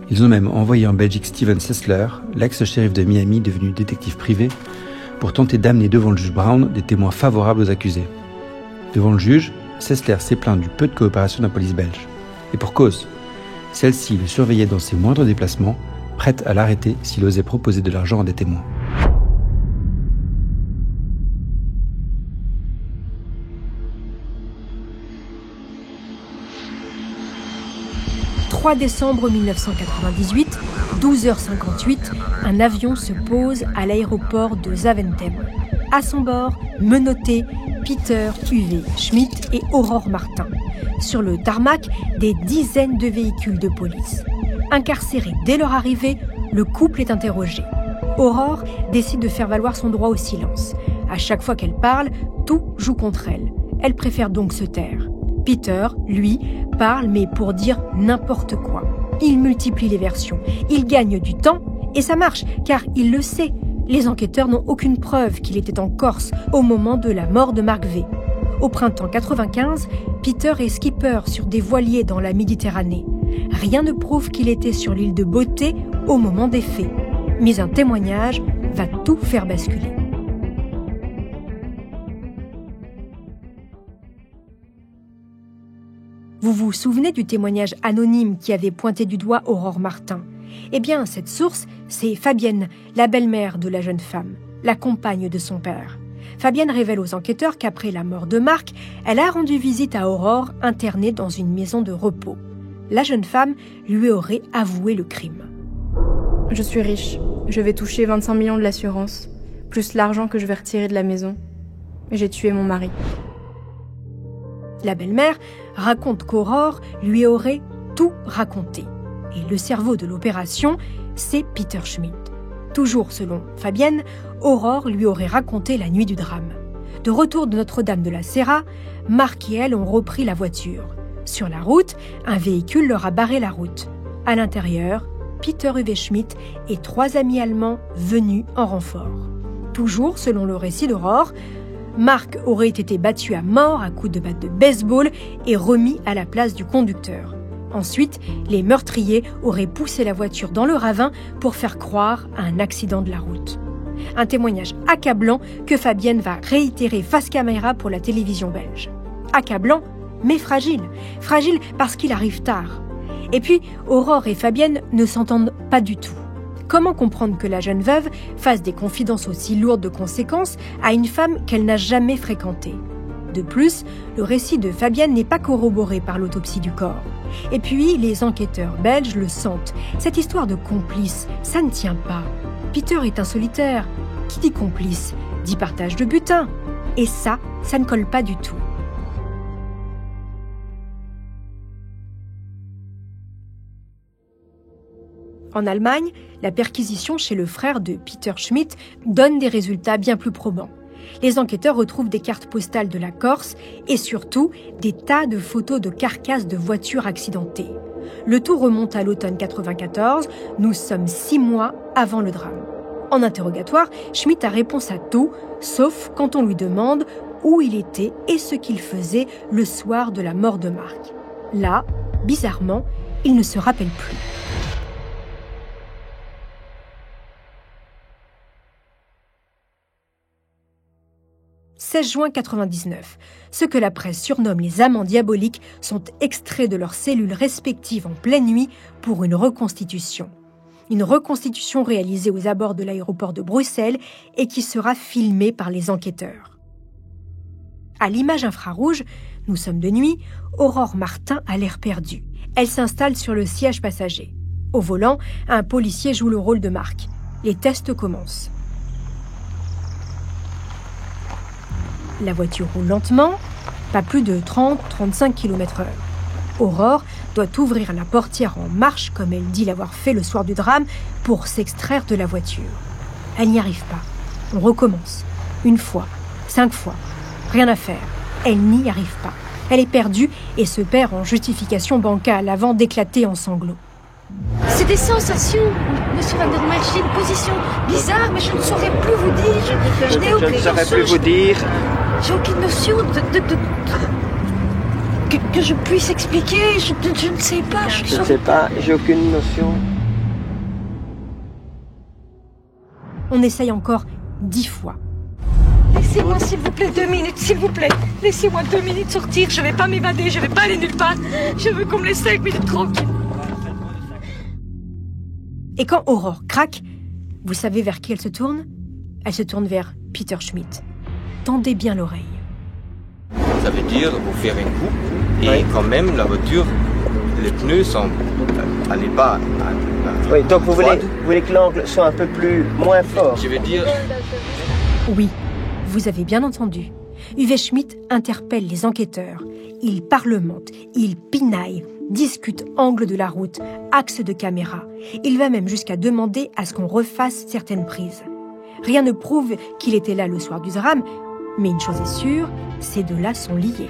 Ils ont même envoyé en Belgique Steven Sessler, l'ex-shérif de Miami devenu détective privé, pour tenter d'amener devant le juge Brown des témoins favorables aux accusés. Devant le juge, Sessler s'est plaint du peu de coopération de la police belge. Et pour cause, celle-ci le surveillait dans ses moindres déplacements, prête à l'arrêter s'il osait proposer de l'argent à des témoins. 3 décembre 1998, 12h58, un avion se pose à l'aéroport de Zaventem. À son bord, menottés, Peter Uwe Schmitt et Aurore Martin. Sur le tarmac, des dizaines de véhicules de police. Incarcérés dès leur arrivée, le couple est interrogé. Aurore décide de faire valoir son droit au silence. À chaque fois qu'elle parle, tout joue contre elle. Elle préfère donc se taire. Peter, lui, parle mais pour dire n'importe quoi. Il multiplie les versions. Il gagne du temps et ça marche car il le sait. Les enquêteurs n'ont aucune preuve qu'il était en Corse au moment de la mort de Marc V. Au printemps 95, Peter est skipper sur des voiliers dans la Méditerranée. Rien ne prouve qu'il était sur l'île de Beauté au moment des faits. Mais un témoignage va tout faire basculer. Vous vous souvenez du témoignage anonyme qui avait pointé du doigt Aurore Martin ? Eh bien, cette source, c'est Fabienne, la belle-mère de la jeune femme, la compagne de son père. Fabienne révèle aux enquêteurs qu'après la mort de Marc, elle a rendu visite à Aurore, internée dans une maison de repos. La jeune femme lui aurait avoué le crime. Je suis riche. Je vais toucher 25 millions de l'assurance, plus l'argent que je vais retirer de la maison. J'ai tué mon mari. La belle-mère raconte qu'Aurore lui aurait tout raconté. Et le cerveau de l'opération, c'est Peter Schmitt. Toujours selon Fabienne, Aurore lui aurait raconté la nuit du drame. De retour de Notre-Dame de la Serra, Marc et elle ont repris la voiture. Sur la route, un véhicule leur a barré la route. À l'intérieur, Peter Uwe Schmitt et 3 amis allemands venus en renfort. Toujours selon le récit d'Aurore, Marc aurait été battu à mort à coups de batte de baseball et remis à la place du conducteur. Ensuite, les meurtriers auraient poussé la voiture dans le ravin pour faire croire à un accident de la route. Un témoignage accablant que Fabienne va réitérer face caméra pour la télévision belge. Accablant, mais fragile. Fragile parce qu'il arrive tard. Et puis, Aurore et Fabienne ne s'entendent pas du tout. Comment comprendre que la jeune veuve fasse des confidences aussi lourdes de conséquences à une femme qu'elle n'a jamais fréquentée ? De plus, le récit de Fabienne n'est pas corroboré par l'autopsie du corps. Et puis, les enquêteurs belges le sentent. Cette histoire de complice, ça ne tient pas. Peter est un solitaire. Qui dit complice dit partage de butin. Et ça ne colle pas du tout. En Allemagne, la perquisition chez le frère de Peter Schmitt donne des résultats bien plus probants. Les enquêteurs retrouvent des cartes postales de la Corse et surtout des tas de photos de carcasses de voitures accidentées. Le tout remonte à l'automne 94, nous sommes 6 mois avant le drame. En interrogatoire, Schmitt a réponse à tout, sauf quand on lui demande où il était et ce qu'il faisait le soir de la mort de Marc. Là, bizarrement, il ne se rappelle plus. 16 juin 1999. Ceux que la presse surnomme les amants diaboliques sont extraits de leurs cellules respectives en pleine nuit pour une reconstitution. Une reconstitution réalisée aux abords de l'aéroport de Bruxelles et qui sera filmée par les enquêteurs. À l'image infrarouge, nous sommes de nuit, Aurore Martin a l'air perdue. Elle s'installe sur le siège passager. Au volant, un policier joue le rôle de Marc. Les tests commencent. La voiture roule lentement, pas plus de 30-35 km/h. Aurore doit ouvrir la portière en marche, comme elle dit l'avoir fait le soir du drame, pour s'extraire de la voiture. Elle n'y arrive pas. On recommence. 1 fois, 5 fois. Rien à faire. Elle n'y arrive pas. Elle est perdue et se perd en justification bancale avant d'éclater en sanglots. C'est des sensations, monsieur Van der Merch. J'ai une position bizarre, mais je ne saurais plus vous dire. Je n'ai aucune notion. Je ne saurais plus vous dire. J'ai aucune notion que je puisse expliquer. Je ne sais pas. Je ne sais pas, j'ai aucune notion. On essaye encore 10 fois. Laissez-moi s'il vous plaît 2 minutes, s'il vous plaît. Laissez-moi 2 minutes sortir. Je ne vais pas m'évader, je ne vais pas aller nulle part. Je veux qu'on me laisse 5 minutes tranquille. Et quand Aurore craque, vous savez vers qui elle se tourne ? Elle se tourne vers Peter Schmidt. Tendez bien l'oreille. Ça veut dire vous faire une coupe et quand même la voiture, les pneus sont allez pas. Oui, donc vous voulez que l'angle soit un peu moins fort. Je veux dire. Oui, vous avez bien entendu. Uwe Schmidt interpelle les enquêteurs. Il parlemente, il pinaille, discute angle de la route, axe de caméra. Il va même jusqu'à demander à ce qu'on refasse certaines prises. Rien ne prouve qu'il était là le soir du drame, mais une chose est sûre, ces deux-là sont liés.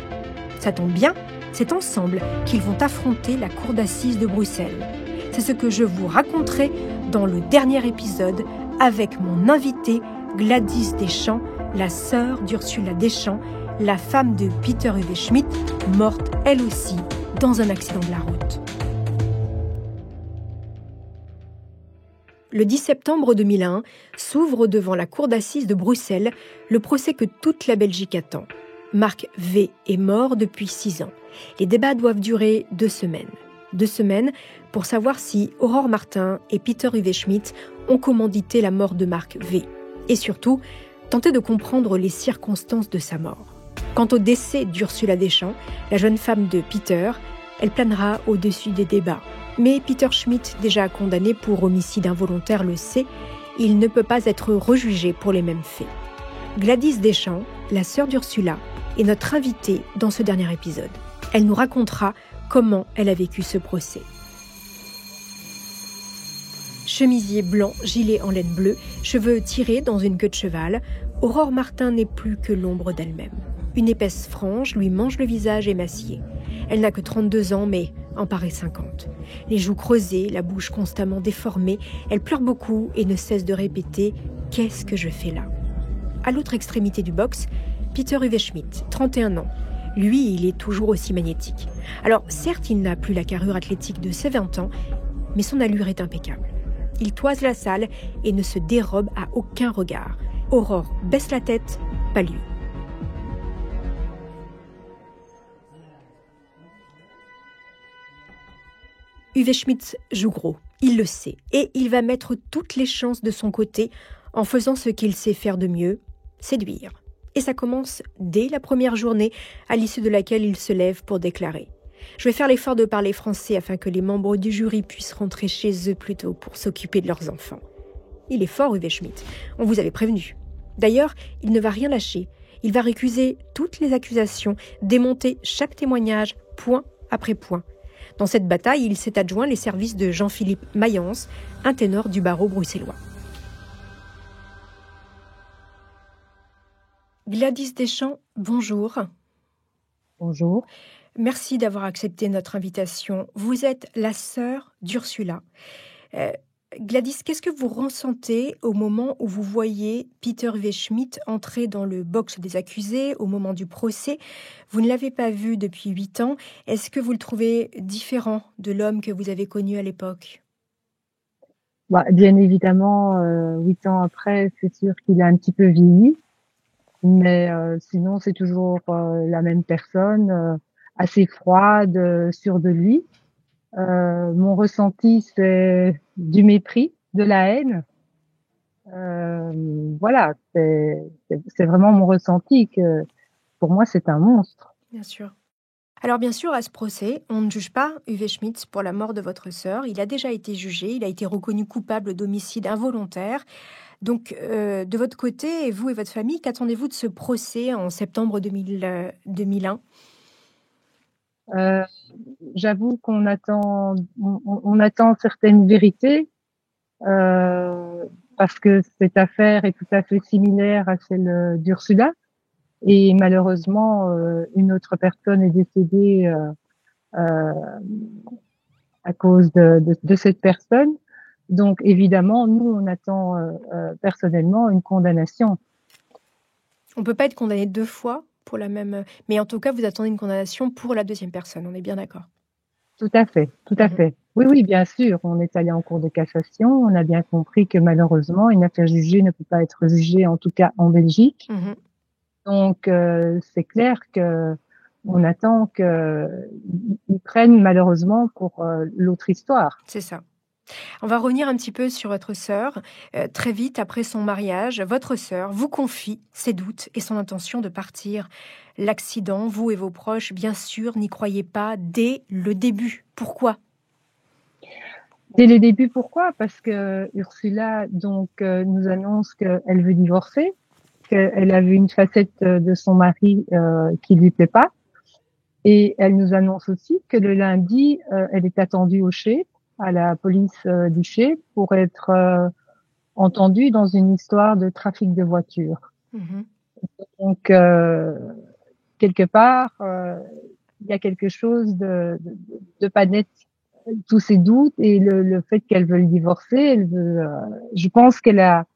Ça tombe bien, c'est ensemble qu'ils vont affronter la cour d'assises de Bruxelles. C'est ce que je vous raconterai dans le dernier épisode avec mon invitée Gladys Deschamps, la sœur d'Ursula Deschamps, la femme de Peter Uwe Schmidt, morte elle aussi dans un accident de la route. Le 10 septembre 2001 s'ouvre devant la cour d'assises de Bruxelles le procès que toute la Belgique attend. Marc V est mort depuis 6 ans. Les débats doivent durer 2 semaines. 2 semaines pour savoir si Aurore Martin et Peter Uwe Schmidt ont commandité la mort de Marc V. Et surtout, tenter de comprendre les circonstances de sa mort. Quant au décès d'Ursula Deschamps, la jeune femme de Peter, elle planera au-dessus des débats. Mais Peter Schmidt, déjà condamné pour homicide involontaire, le sait, il ne peut pas être rejugé pour les mêmes faits. Gladys Deschamps, la sœur d'Ursula, est notre invitée dans ce dernier épisode. Elle nous racontera comment elle a vécu ce procès. Chemisier blanc, gilet en laine bleue, cheveux tirés dans une queue de cheval, Aurore Martin n'est plus que l'ombre d'elle-même. Une épaisse frange lui mange le visage émacié. Elle n'a que 32 ans, mais en paraît 50. Les joues creusées, la bouche constamment déformée, elle pleure beaucoup et ne cesse de répéter « Qu'est-ce que je fais là ?» À l'autre extrémité du box, Peter Uwe Schmidt, 31 ans. Lui, il est toujours aussi magnétique. Alors, certes, il n'a plus la carrure athlétique de ses 20 ans, mais son allure est impeccable. Il toise la salle et ne se dérobe à aucun regard. Aurore baisse la tête, pas lui. Uwe Schmidt joue gros, il le sait, et il va mettre toutes les chances de son côté en faisant ce qu'il sait faire de mieux, séduire. Et ça commence dès la première journée, à l'issue de laquelle il se lève pour déclarer. Je vais faire l'effort de parler français afin que les membres du jury puissent rentrer chez eux plus tôt pour s'occuper de leurs enfants. Il est fort, Uwe Schmidt. On vous avait prévenu. D'ailleurs, il ne va rien lâcher. Il va récuser toutes les accusations, démonter chaque témoignage, point après point. Dans cette bataille, il s'est adjoint les services de Jean-Philippe Mayence, un ténor du barreau bruxellois. Gladys Deschamps, bonjour. Bonjour. Merci d'avoir accepté notre invitation. Vous êtes la sœur d'Ursula. Gladys, qu'est-ce que vous ressentez au moment où vous voyez Peter Uwe Schmidt entrer dans le box des accusés au moment du procès ? Vous ne l'avez pas vu depuis 8 ans. Est-ce que vous le trouvez différent de l'homme que vous avez connu à l'époque ? Bien évidemment, 8 ans après, c'est sûr qu'il a un petit peu vieilli. Mais sinon, c'est toujours la même personne, assez froide, sûre de lui. Mon ressenti, c'est du mépris, de la haine. Voilà, c'est vraiment mon ressenti que pour moi, c'est un monstre. Bien sûr. Alors bien sûr, à ce procès, on ne juge pas Uwe Schmitz pour la mort de votre sœur. Il a déjà été jugé, il a été reconnu coupable d'homicide involontaire. Donc, de votre côté, vous et votre famille, qu'attendez-vous de ce procès en septembre 2001 ? J'avoue qu'on attend, on attend certaines vérités, parce que cette affaire est tout à fait similaire à celle d'Ursula. Et malheureusement, une autre personne est décédée à cause de cette personne. Donc, évidemment, nous, on attend personnellement une condamnation. On ne peut pas être condamné 2 fois pour la même... Mais en tout cas, vous attendez une condamnation pour la deuxième personne, on est bien d'accord. Tout à fait, tout à fait. Oui, bien sûr. On est allé en cour de cassation. On a bien compris que malheureusement, une affaire jugée ne peut pas être jugée, en tout cas en Belgique. Donc, c'est clair que on attend qu'ils prennent malheureusement pour l'autre histoire. C'est ça. On va revenir un petit peu sur votre sœur. Très vite après son mariage, votre sœur vous confie ses doutes et son intention de partir. L'accident, vous et vos proches, bien sûr, n'y croyez pas dès le début. Pourquoi ? Dès le début, pourquoi ? Parce que Ursula donc nous annonce qu'elle veut divorcer, qu'elle a vu une facette de son mari qui lui plaît pas, et elle nous annonce aussi que le lundi, elle est attendue au Chez, à la police du Chez, pour être entendue dans une histoire de trafic de voitures. Donc quelque part, il y a quelque chose de pas net. Tous ces doutes et le fait qu'elle veut le divorcer, elle veut. Je pense qu'elle a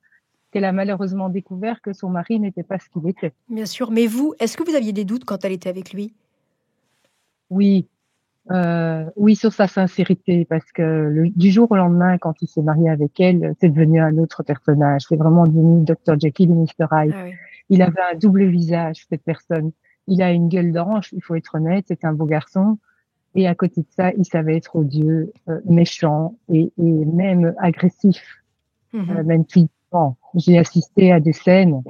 malheureusement découvert que son mari n'était pas ce qu'il était. Bien sûr, mais vous, est-ce que vous aviez des doutes quand elle était avec lui ? Oui, sur sa sincérité, parce que du jour au lendemain, quand il s'est marié avec elle, c'est devenu un autre personnage. C'est vraiment devenu Dr. Jekyll et Mr. Hyde. Ah oui. Il avait un double visage, cette personne. Il a une gueule d'ange, il faut être honnête, c'est un beau garçon. Et à côté de ça, il savait être odieux, méchant et même agressif, même physiquement. J'ai assisté à des scènes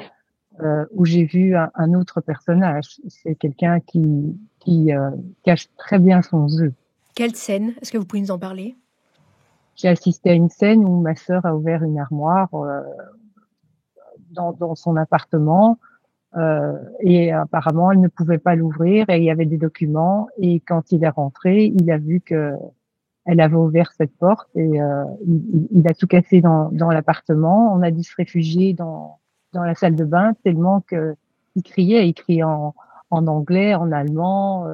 où j'ai vu un autre personnage. C'est quelqu'un qui cache très bien son jeu. Quelle scène ? Est-ce que vous pouvez nous en parler ? J'ai assisté à une scène où ma sœur a ouvert une armoire dans son appartement. Et apparemment, elle ne pouvait pas l'ouvrir et il y avait des documents. Et quand il est rentré, il a vu que elle avait ouvert cette porte et il a tout cassé dans l'appartement. On a dû se réfugier dans la salle de bain tellement que il criait en anglais, en allemand.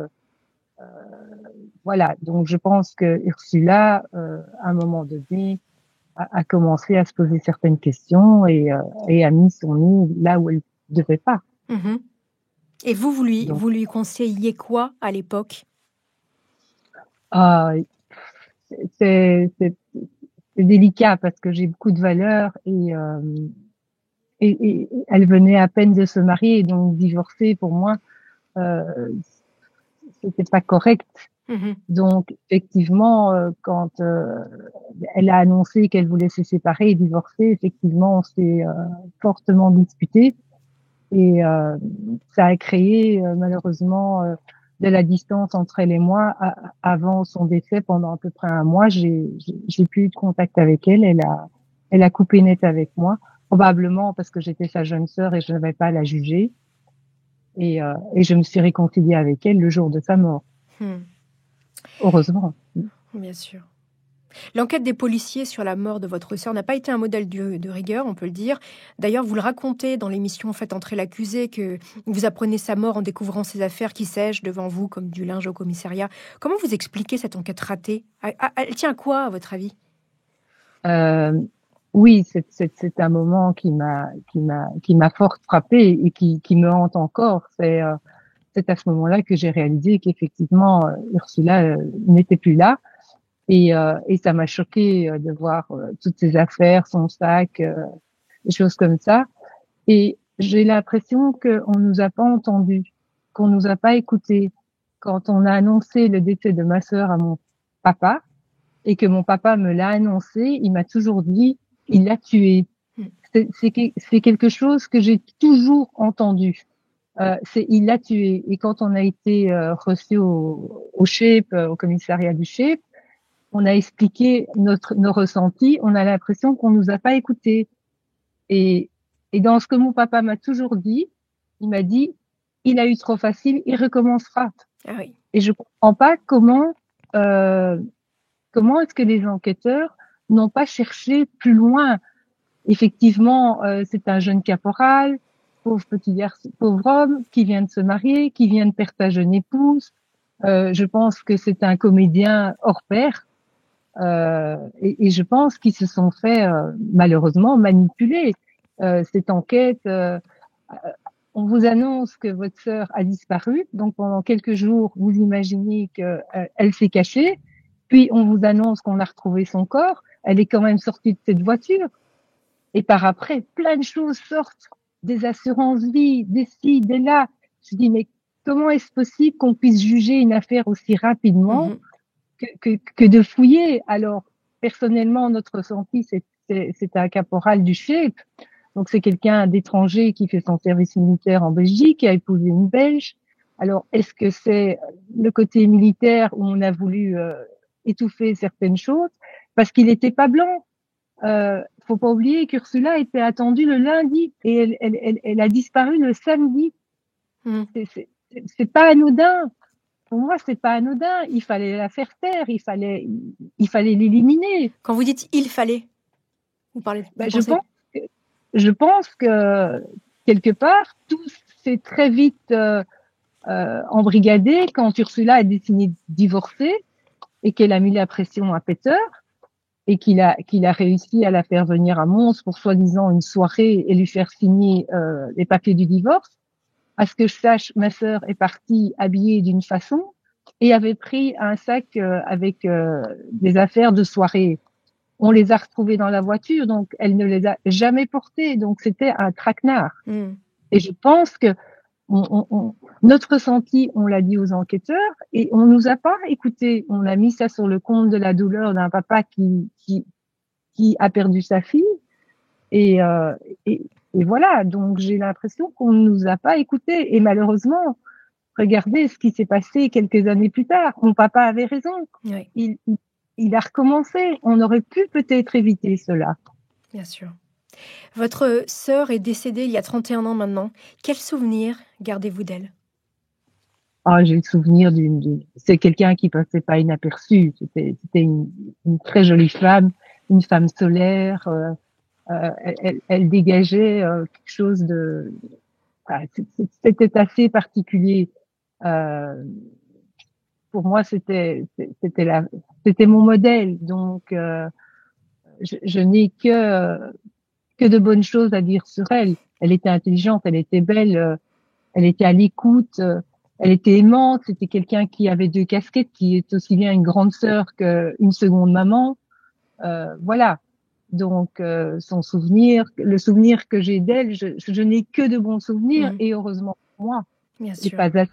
Voilà. Donc, je pense que Ursula, à un moment donné, a commencé à se poser certaines questions et a mis son nez là où elle devait pas. Et vous lui conseilliez quoi à l'époque ? C'est délicat parce que j'ai beaucoup de valeurs et elle venait à peine de se marier, donc divorcer pour moi c'était pas correct. Donc effectivement quand elle a annoncé qu'elle voulait se séparer et divorcer, effectivement on s'est fortement disputé. Et ça a créé malheureusement de la distance entre elle et moi. Avant son décès, pendant à peu près un mois, j'ai plus eu de contact avec elle. Elle a coupé net avec moi, probablement parce que j'étais sa jeune sœur et je n'avais pas à la juger. Et je me suis réconciliée avec elle le jour de sa mort. Heureusement. Bien sûr. L'enquête des policiers sur la mort de votre sœur n'a pas été un modèle de rigueur, on peut le dire. D'ailleurs, vous le racontez dans l'émission Faites entrer l'accusé, que vous apprenez sa mort en découvrant ses affaires qui sèchent devant vous comme du linge au commissariat. Comment vous expliquez cette enquête ratée ? Elle tient à quoi, à votre avis ? Oui, c'est un moment qui m'a fort frappée et qui me hante encore. C'est à ce moment-là que j'ai réalisé qu'effectivement Ursula n'était plus là. Et ça m'a choqué de voir toutes ces affaires, son sac, des choses comme ça. Et j'ai l'impression qu'on nous a pas entendus, qu'on nous a pas écoutés. Quand on a annoncé le décès de ma sœur à mon papa, et que mon papa me l'a annoncé, il m'a toujours dit, il l'a tué. C'est quelque chose que j'ai toujours entendu. Il l'a tué. Et quand on a été reçu au SHAPE, au commissariat du SHAPE, on a expliqué nos ressentis. On a l'impression qu'on nous a pas écoutés. Et dans ce que mon papa m'a toujours dit, il m'a dit, il a eu trop facile, il recommencera. Ah oui. Et je comprends pas comment est-ce que les enquêteurs n'ont pas cherché plus loin. Effectivement, c'est un jeune caporal, pauvre petit garçon, pauvre homme, qui vient de se marier, qui vient de perdre sa jeune épouse. Je pense que c'est un comédien hors pair. Et je pense qu'ils se sont fait malheureusement manipuler. Cette enquête, on vous annonce que votre sœur a disparu, donc pendant quelques jours, vous imaginez qu'elle s'est cachée, puis on vous annonce qu'on a retrouvé son corps, elle est quand même sortie de cette voiture, et par après, plein de choses sortent, des assurances vie, des ci, des là. Je dis, mais comment est-ce possible qu'on puisse juger une affaire aussi rapidement que de fouiller? Alors, personnellement, notre ressenti, c'est un caporal du SHAPE. Donc, c'est quelqu'un d'étranger qui fait son service militaire en Belgique, qui a épousé une Belge. Alors, est-ce que c'est le côté militaire où on a voulu étouffer certaines choses? Parce qu'il n'était pas blanc. Faut pas oublier qu'Ursula était attendue le lundi et elle a disparu le samedi. C'est pas anodin. Pour moi, c'est pas anodin. Il fallait la faire taire. Il fallait l'éliminer. Quand vous dites il fallait, vous parlez. Je pense que quelque part tout s'est très vite embrigadé quand Ursula a décidé de divorcer et qu'elle a mis la pression à Peter et qu'il a réussi à la faire venir à Mons pour soi-disant une soirée et lui faire signer les papiers du divorce. À ce que je sache, ma sœur est partie habillée d'une façon et avait pris un sac avec des affaires de soirée. On les a retrouvées dans la voiture, donc elle ne les a jamais portées. Donc c'était un traquenard. Et je pense que notre ressenti, on l'a dit aux enquêteurs et on nous a pas écoutés. On a mis ça sur le compte de la douleur d'un papa qui a perdu sa fille. Et voilà. Donc j'ai l'impression qu'on ne nous a pas écoutés. Et malheureusement, regardez ce qui s'est passé quelques années plus tard. Mon papa avait raison. Oui. Il a recommencé. On aurait pu peut-être éviter cela. Bien sûr. Votre sœur est décédée il y a 31 ans maintenant. Quel souvenir gardez-vous d'elle? J'ai le souvenir c'est quelqu'un qui passait pas inaperçu. C'était une très jolie femme, une femme solaire. Elle dégageait quelque chose de... C'était assez particulier. Pour moi, c'était mon modèle. Donc, je n'ai que de bonnes choses à dire sur elle. Elle était intelligente, elle était belle, elle était à l'écoute, elle était aimante. C'était quelqu'un qui avait 2 casquettes, qui est aussi bien une grande sœur qu'une seconde maman. Voilà. Donc, le souvenir que j'ai d'elle, je n'ai que de bons souvenirs et heureusement pour moi. Bien sûr. C'est pas assez.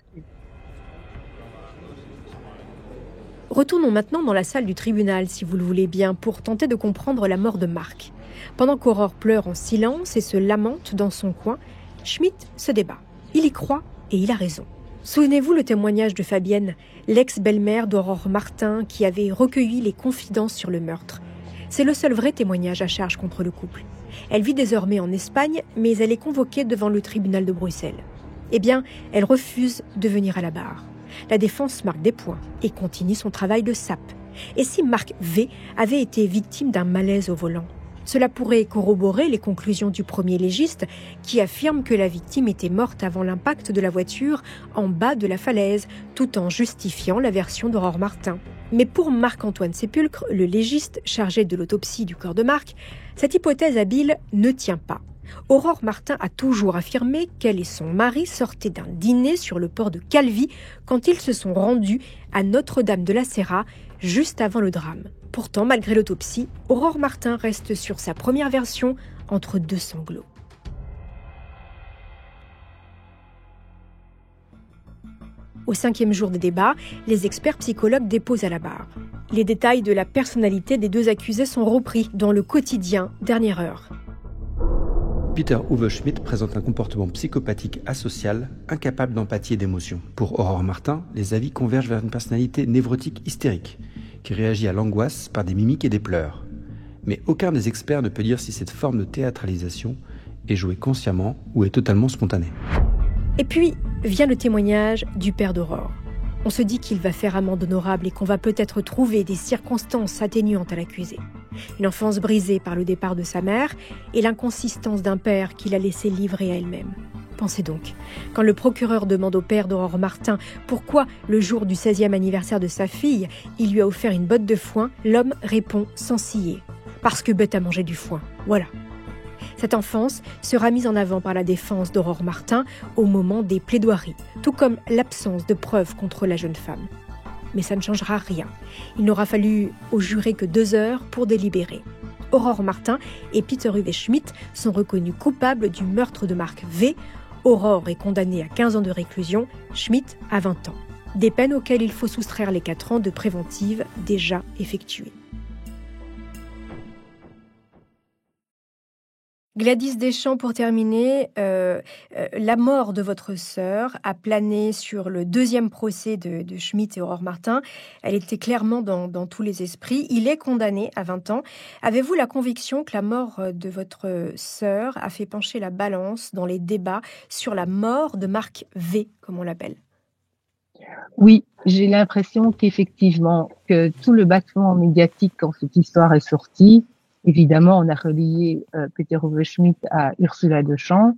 Retournons maintenant dans la salle du tribunal, si vous le voulez bien, pour tenter de comprendre la mort de Marc. Pendant qu'Aurore pleure en silence et se lamente dans son coin, Schmidt se débat. Il y croit et il a raison. Souvenez-vous le témoignage de Fabienne, l'ex-belle-mère d'Aurore Martin, qui avait recueilli les confidences sur le meurtre. C'est le seul vrai témoignage à charge contre le couple. Elle vit désormais en Espagne, mais elle est convoquée devant le tribunal de Bruxelles. Eh bien, elle refuse de venir à la barre. La défense marque des points et continue son travail de sape. Et si Marc V avait été victime d'un malaise au volant? Cela pourrait corroborer les conclusions du premier légiste qui affirme que la victime était morte avant l'impact de la voiture en bas de la falaise, tout en justifiant la version d'Aurore Martin. Mais pour Marc-Antoine Sépulcre, le légiste chargé de l'autopsie du corps de Marc, cette hypothèse habile ne tient pas. Aurore Martin a toujours affirmé qu'elle et son mari sortaient d'un dîner sur le port de Calvi quand ils se sont rendus à Notre-Dame de la Serra juste avant le drame. Pourtant, malgré l'autopsie, Aurore Martin reste sur sa première version entre 2 sanglots. Au 5e jour des débats, les experts psychologues déposent à la barre. Les détails de la personnalité des deux accusés sont repris dans le quotidien Dernière Heure. Peter Uwe Schmidt présente un comportement psychopathique asocial, incapable d'empathie et d'émotion. Pour Aurore Martin, les avis convergent vers une personnalité névrotique hystérique, qui réagit à l'angoisse par des mimiques et des pleurs. Mais aucun des experts ne peut dire si cette forme de théâtralisation est jouée consciemment ou est totalement spontanée. Et puis vient le témoignage du père d'Aurore. On se dit qu'il va faire amende honorable et qu'on va peut-être trouver des circonstances atténuantes à l'accusé. Une enfance brisée par le départ de sa mère et l'inconsistance d'un père qui l'a laissé livrer à elle-même. Pensez donc, quand le procureur demande au père d'Aurore Martin pourquoi, le jour du 16e anniversaire de sa fille, il lui a offert une botte de foin, l'homme répond sans ciller. Parce que bête a mangé du foin, voilà. Cette enfance sera mise en avant par la défense d'Aurore Martin au moment des plaidoiries, tout comme l'absence de preuves contre la jeune femme. Mais ça ne changera rien. Il n'aura fallu au juré que 2 heures pour délibérer. Aurore Martin et Peter Uwe Schmidt sont reconnus coupables du meurtre de Marc V. Aurore est condamnée à 15 ans de réclusion, Schmidt à 20 ans. Des peines auxquelles il faut soustraire les 4 ans de préventive déjà effectués. Gladys Deschamps, pour terminer, la mort de votre sœur a plané sur le 2e procès de Schmidt et Aurore Martin. Elle était clairement dans tous les esprits. Il est condamné à 20 ans. Avez-vous la conviction que la mort de votre sœur a fait pencher la balance dans les débats sur la mort de Marc V, comme on l'appelle ? Oui, j'ai l'impression qu'effectivement, que tout le battement médiatique quand cette histoire est sortie, évidemment, on a relié Peter Uwe Schmidt à Ursula de Champs,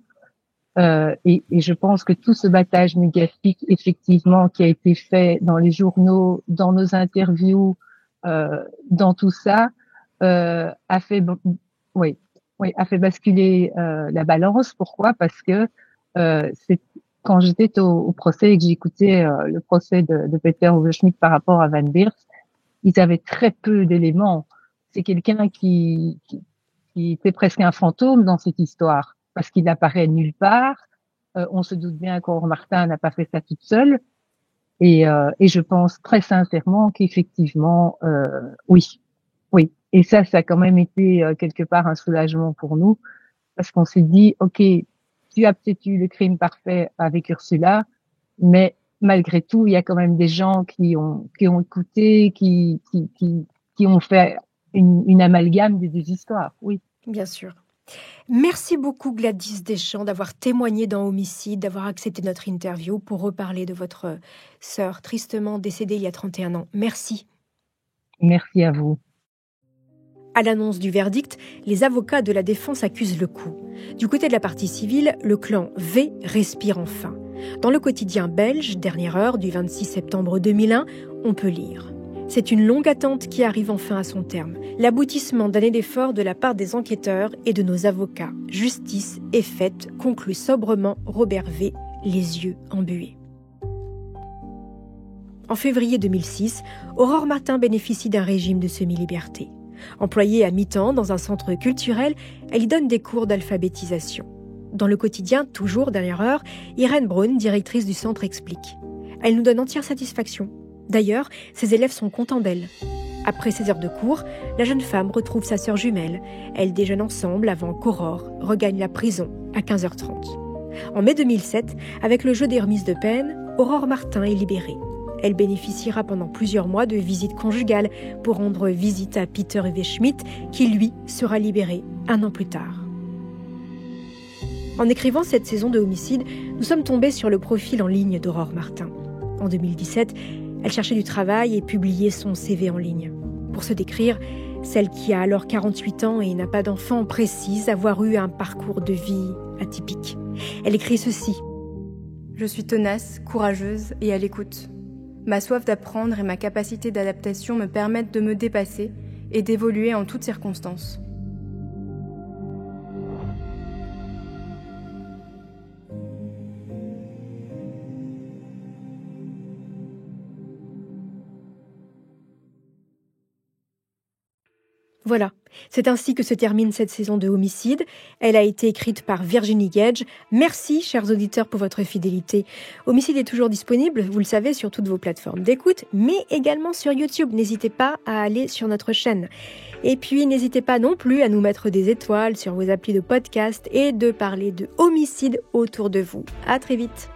et je pense que tout ce battage médiatique, effectivement, qui a été fait dans les journaux, dans nos interviews, dans tout ça, a fait basculer la balance. Pourquoi ? Parce que c'est quand j'étais au procès et que j'écoutais le procès de Peter Uwe Schmidt par rapport à Van Beers, ils avaient très peu d'éléments. C'est quelqu'un qui était presque un fantôme dans cette histoire, parce qu'il apparaît nulle part. On se doute bien qu'Aurore Martin n'a pas fait ça toute seule. Et je pense très sincèrement qu'effectivement, oui. Et ça a quand même été quelque part un soulagement pour nous, parce qu'on s'est dit, OK, tu as peut-être eu le crime parfait avec Ursula, mais malgré tout, il y a quand même des gens qui ont écouté, qui ont fait une amalgame des 2 histoires, oui. Bien sûr. Merci beaucoup Gladys Deschamps d'avoir témoigné dans Homicide, d'avoir accepté notre interview pour reparler de votre sœur tristement décédée il y a 31 ans. Merci. Merci à vous. À l'annonce du verdict, les avocats de la défense accusent le coup. Du côté de la partie civile, le clan V respire enfin. Dans le quotidien belge, Dernière Heure du 26 septembre 2001, on peut lire: c'est une longue attente qui arrive enfin à son terme. L'aboutissement d'années d'efforts de la part des enquêteurs et de nos avocats. Justice est faite, conclut sobrement Robert V, les yeux embués. En février 2006, Aurore Martin bénéficie d'un régime de semi-liberté. Employée à mi-temps dans un centre culturel, elle y donne des cours d'alphabétisation. Dans le quotidien, toujours Dernière Heure, Irène Braun, directrice du centre, explique: elle nous donne entière satisfaction. D'ailleurs, ses élèves sont contents d'elle. Après ses heures de cours, la jeune femme retrouve sa sœur jumelle. Elles déjeunent ensemble avant qu'Aurore regagne la prison à 15h30. En mai 2007, avec le jeu des remises de peine, Aurore Martin est libérée. Elle bénéficiera pendant plusieurs mois de visites conjugales pour rendre visite à Peter Uwe Schmidt, qui lui sera libéré 1 an plus tard. En écrivant cette saison de Homicide, nous sommes tombés sur le profil en ligne d'Aurore Martin. En 2017, elle cherchait du travail et publiait son CV en ligne. Pour se décrire, celle qui a alors 48 ans et n'a pas d'enfant précise avoir eu un parcours de vie atypique. Elle écrit ceci: je suis tenace, courageuse et à l'écoute. Ma soif d'apprendre et ma capacité d'adaptation me permettent de me dépasser et d'évoluer en toutes circonstances. Voilà, c'est ainsi que se termine cette saison de Homicide. Elle a été écrite par Virginie Gage. Merci, chers auditeurs, pour votre fidélité. Homicide est toujours disponible, vous le savez, sur toutes vos plateformes d'écoute, mais également sur YouTube. N'hésitez pas à aller sur notre chaîne. Et puis, n'hésitez pas non plus à nous mettre des étoiles sur vos applis de podcast et de parler de Homicide autour de vous. À très vite.